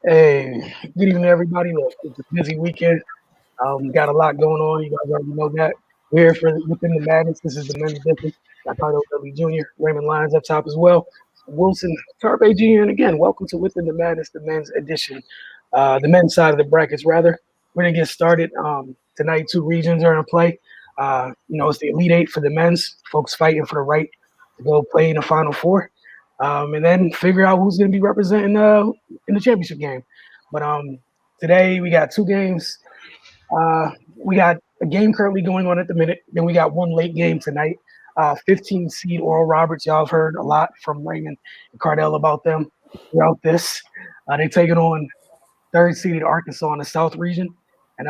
Hey, good evening, everybody. Look, it's a busy weekend. Got a lot going on. You guys already know that. We're here for Within the Madness. This is the men's edition. Got Cardo W. Jr., Raymond Lyons up top as well. Wilson Tarpe Jr. And again, welcome to Within the Madness, the men's edition. The men's side of the brackets, rather. We're going to get started. Tonight, two regions are in play. It's the Elite Eight for the men's, folks fighting for the right to go play in the Final Four. And then figure out who's going to be representing in the championship game. But today we got two games. We got a game currently going on at the minute. Then we got one late game tonight. 15 seed Oral Roberts. Y'all have heard a lot from Raymond and Cardell about them throughout this. They're taking on third seeded Arkansas in the South region. And,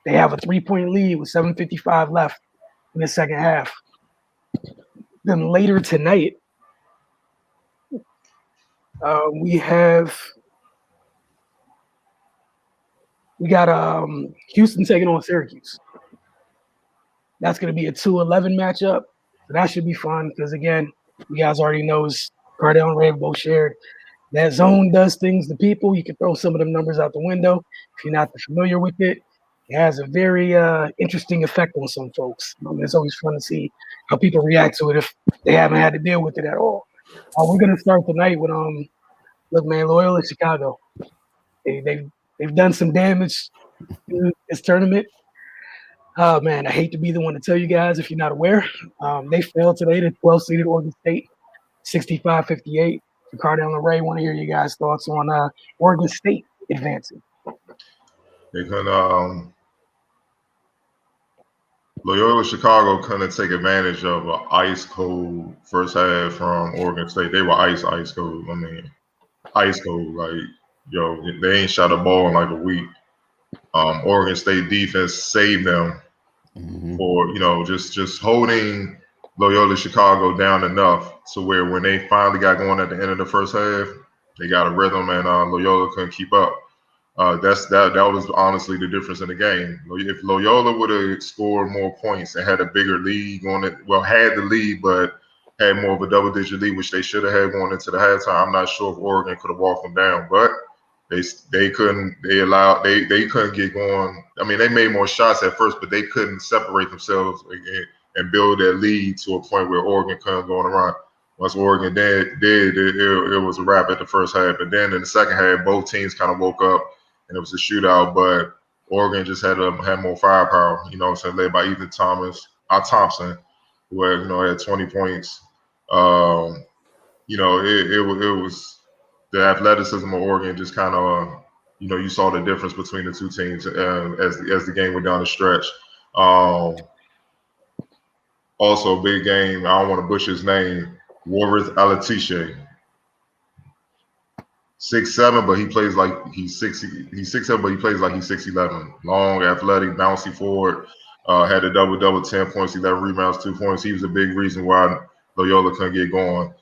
they have a 3-point lead with 7:55 left in the second half. Then later tonight, we got Houston taking on Syracuse. That's going to be a 2-11 matchup. So that should be fun because, again, you guys already knows Cardell and Ray both shared. That zone does things to people. You can throw some of them numbers out the window. If you're not familiar with it, it has a very interesting effect on some folks. It's always fun to see how people react to it if they haven't had to deal with it at all. We're going to start tonight with, Loyola Chicago. They've done some damage in this tournament. Oh, man, I hate to be the one to tell you guys if you're not aware. They failed today to 12-seeded Oregon State, 65-58. So Cardell and Ray, want to hear you guys' thoughts on Oregon State advancing. They couldn't, Loyola Chicago couldn't take advantage of an ice cold first half from Oregon State. They were ice cold. I mean, ice cold. Like, they ain't shot a ball in like a week. Oregon State defense saved them for just holding Loyola Chicago down enough to where when they finally got going at the end of the first half, they got a rhythm and Loyola couldn't keep up. That was honestly the difference in the game. If Loyola would have scored more points and had a bigger lead on it, had the lead but had more of a double-digit lead, which they should have had going into the halftime, I'm not sure if Oregon could have walked them down, but they couldn't. They couldn't get going. I mean, they made more shots at first, but they couldn't separate themselves and build that lead to a point where Oregon couldn't go on a run. Once Oregon did, it was a wrap at the first half, and then in the second half, both teams kind of woke up, and it was a shootout. But Oregon just had more firepower. Led by Ethan Thompson, who had 20 points. It was. The athleticism of Oregon just kind of, you saw the difference between the two teams as the game went down the stretch. Also, big game. I don't want to butcher his name. Warith Alatishe. 6'7", but he plays like he's 6'7", but he plays like he's 6'11". Long, athletic, bouncy forward. Had a double, 10 points, 11 rebounds, 2 points. He was a big reason why Loyola couldn't get going.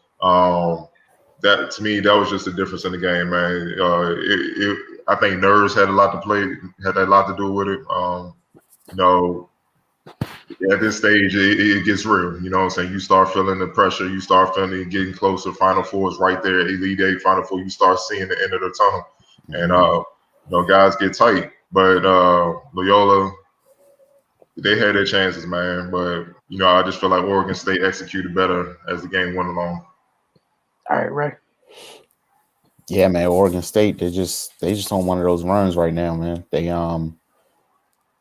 That to me, that was just a difference in the game, man. I think nerves had a lot to do with it. At this stage, it gets real. You know what I'm saying? You start feeling the pressure. You start feeling it getting closer. Final Four is right there. Elite Eight, Final Four. You start seeing the end of the tunnel, and guys get tight. But Loyola, they had their chances, man. But I just feel like Oregon State executed better as the game went along. All right, Ray. Yeah, man. Oregon State, they just on one of those runs right now, man. They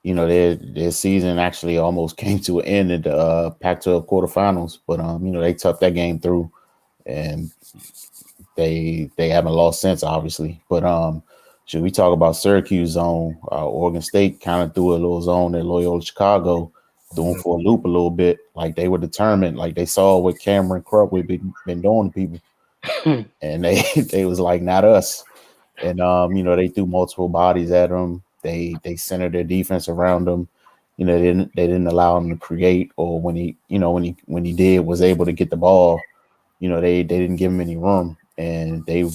their season actually almost came to an end in the Pac-12 quarterfinals, but they toughed that game through, and they haven't lost since, obviously. But should we talk about Syracuse zone? Oregon State kind of threw a little zone at Loyola Chicago, doing for a loop a little bit, like they were determined, like they saw what Cameron Krutwig been doing to people. And they was like, not us. And they threw multiple bodies at them. They centered their defense around them. They didn't allow him to create, or when he did, was able to get the ball, they didn't give him any room, and they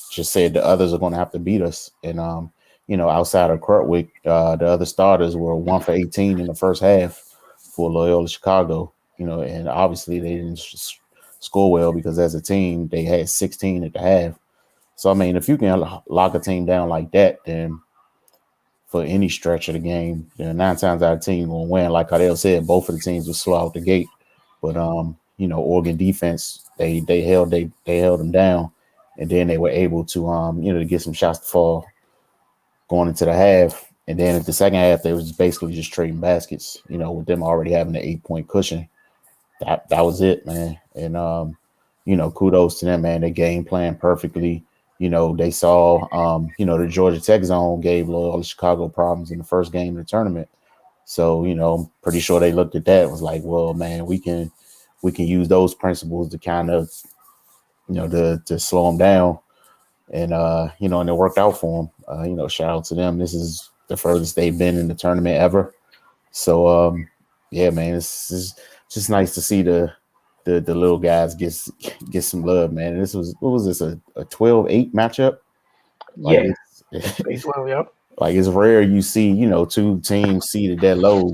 just said the others are going to have to beat us. And outside of Krutwig, the other starters were 1 for 18 in the first half for Loyola Chicago. And obviously they didn't score well because as a team they had 16 at the half. So I mean, if you can lock a team down like that, then for any stretch of the game, then 9 times out of 10 you're gonna win. Like Cardell said, both of the teams were slow out the gate, but Oregon defense they held them down, and then they were able to to get some shots to fall going into the half. And then at the second half, they was basically just trading baskets, with them already having an 8-point cushion. That was it, man. And kudos to them, man. They game plan perfectly. They saw the Georgia Tech zone gave Loyola Chicago problems in the first game of the tournament. So, I'm pretty sure they looked at that and was like, well, man, we can use those principles to kind of, to slow them down. And and it worked out for them. Shout out to them. This is the furthest they've been in the tournament ever. So yeah, man, it's just nice to see the little guys get some love, man. And what was this, a 12-8 matchup? Yeah. Well, yep. Like, it's rare you see, two teams seeded that low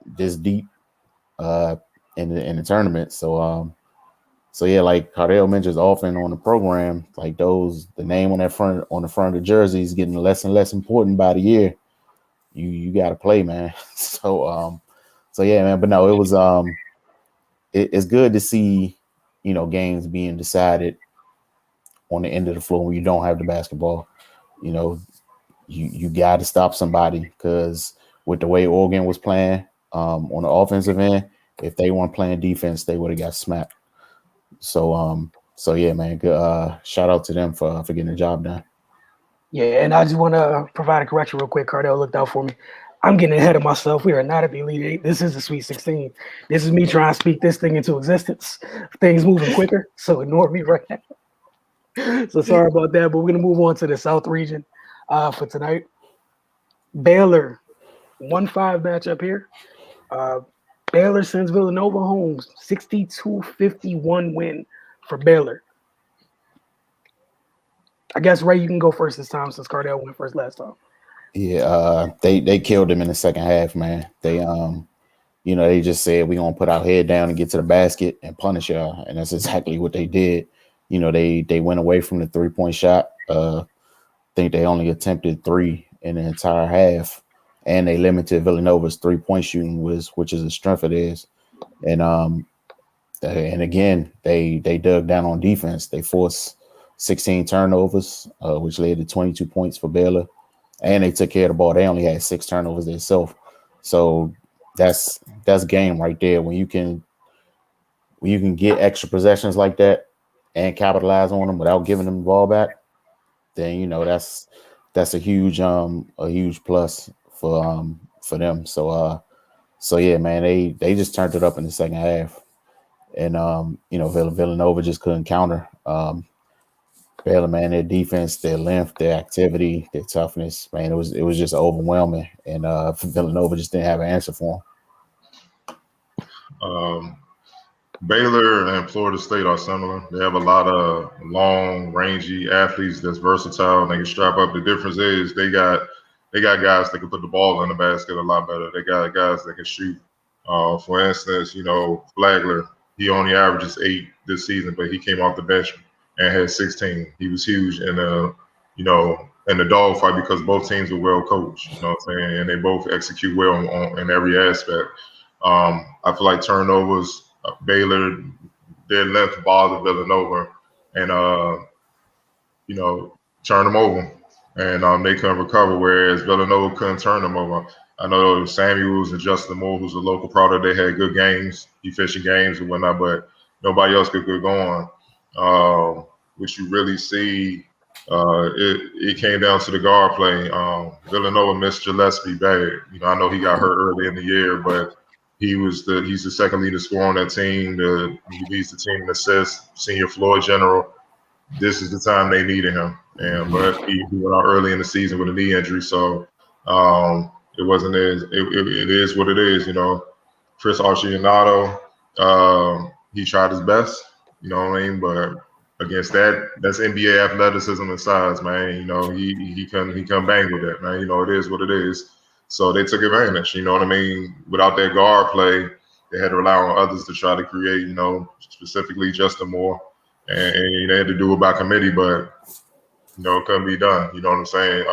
this deep in the tournament. So yeah, like Cardell mentions often on the program, like the name on the front of the jersey is getting less and less important by the year. You got to play, man. So yeah, man. But no, it was it's good to see games being decided on the end of the floor when you don't have the basketball. You got to stop somebody, because with the way Oregon was playing on the offensive end, if they weren't playing defense, they would have got smacked. So yeah, man, good, shout out to them for getting the job done. Yeah, and I just want to provide a correction real quick. Cardell looked out for me. I'm getting ahead of myself. We are not at the Elite Eight. This is the Sweet 16. This is me trying to speak this thing into existence. Things moving quicker, so ignore me right now. So sorry about that, but we're going to move on to the South region for tonight. Baylor, 1-5 matchup here. Baylor sends Villanova home, 62-51 win for Baylor. I guess, Ray, you can go first this time since Cardell went first last time. Yeah, they killed him in the second half, man. They they just said, we're gonna put our head down and get to the basket and punish y'all, and that's exactly what they did. They went away from the 3-point shot. I think they only attempted 3 in the entire half, and they limited Villanova's 3-point shooting, which is a strength of theirs. And again, they dug down on defense. They forced 16 turnovers, which led to 22 points for Baylor. And they took care of the ball. They only had 6 turnovers themselves. So that's game right there. When you can get extra possessions like that and capitalize on them without giving them the ball back, then that's a huge plus for them. So yeah, man, they just turned it up in the second half, and Villanova just couldn't counter. Baylor, man, their defense, their length, their activity, their toughness, man, it was just overwhelming, and Villanova just didn't have an answer for them. Baylor and Florida State are similar. They have a lot of long, rangy athletes that's versatile and they can strap up. The difference is they got guys that can put the ball in the basket a lot better. They got guys that can shoot. For instance, Flagler, he only averages 8 this season, but he came off the bench and had 16. He was huge in the dogfight because both teams were well coached. You know what I'm saying? And they both execute well in every aspect. I feel like turnovers, Baylor, their length bothered Villanova, and turn them over, and they couldn't recover. Whereas Villanova couldn't turn them over. I know Samuels and Justin Moore, who's a local product, they had good games, efficient games and whatnot, but nobody else could get going. Which you really see, it came down to the guard play. Villanova missed Gillespie bad. I know he got hurt early in the year, but he's the second leading scorer on that team. He leads the team in assists, senior floor general. This is the time they needed him, but he went out early in the season with a knee injury, so it wasn't as it is what it is. Chris Archianato, he tried his best. You know what I mean? But against that's NBA athleticism and size, man. He can bang with that, man. It is what it is. So they took advantage. You know what I mean? Without that guard play, they had to rely on others to try to create. Specifically Justin Moore, and they had to do it by committee. But it couldn't be done. You know what I'm saying?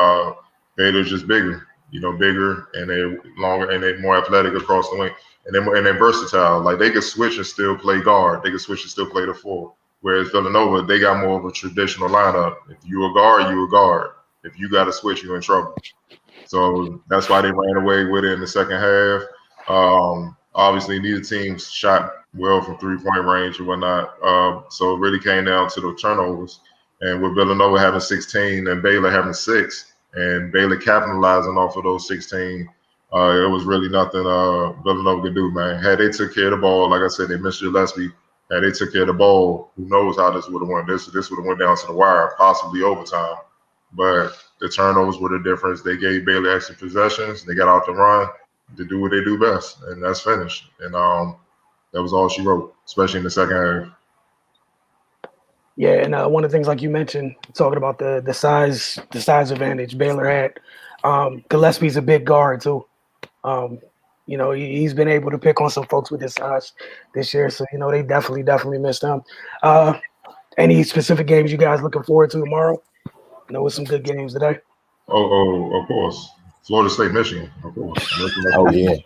Baylor's just bigger, bigger, and they longer, and they more athletic across the wing, and they're versatile. Like they could switch and still play guard. They could switch and still play the four. Whereas Villanova, they got more of a traditional lineup. If you a guard, you a guard. If you got to switch, you're in trouble. So that's why they ran away with it in the second half. Obviously, neither team shot well from 3-point range and whatnot. So it really came down to the turnovers. And with Villanova having 16 and Baylor having 6, and Baylor capitalizing off of those 16, it was really nothing Villanova could do, man. Had they took care of the ball, like I said, they missed Gillespie. Had they took care of the ball, who knows how this would have went. This would have went down to the wire, possibly overtime. But the turnovers were the difference. They gave Baylor extra possessions. They got out the run to do what they do best, and that's finish. And that was all she wrote, especially in the second half. Yeah, and one of the things, like you mentioned, talking about the size advantage Baylor had. Gillespie's a big guard too. He's been able to pick on some folks with his size this year, so they definitely missed him. Any specific games you guys looking forward to tomorrow? I know it's some good games today. Oh, of course. Florida State, Michigan, of course. Oh yeah.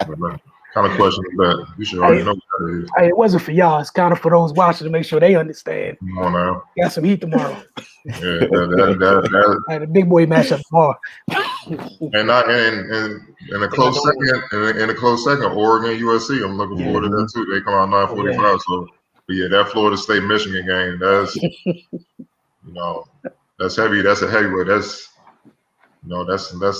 What kind of question is that? You should already know what that is. It wasn't for y'all. It's kind of for those watching to make sure they understand. Come on now. Got some heat tomorrow. Yeah, that The big boy matchup tomorrow. and a close second, Oregon, USC. I'm looking forward to that too. They come out 9:45. So, but yeah, that Florida State Michigan game. That's that's heavy. That's a heavyweight. That's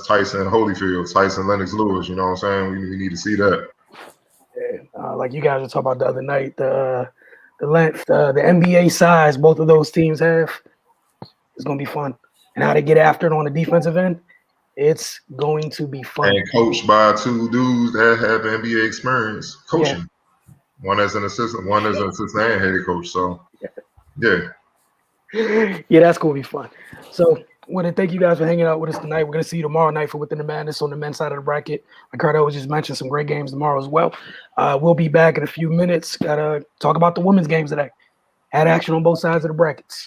Tyson Holyfield, Tyson Lennox Lewis. You know what I'm saying? We need to see that. Yeah, like you guys were talking about the other night, the length, the NBA size both of those teams have is going to be fun, and how they get after it on the defensive end, it's going to be fun. And coached by 2 dudes that have NBA experience coaching. Yeah. One as an assistant, one as an assistant and head coach. So, yeah. Yeah, that's going to be fun. So, I want to thank you guys for hanging out with us tonight. We're going to see you tomorrow night for Within the Madness on the men's side of the bracket. Like Cardo just mentioned, some great games tomorrow as well. We'll be back in a few minutes. Got to talk about the women's games today. Had action on both sides of the brackets.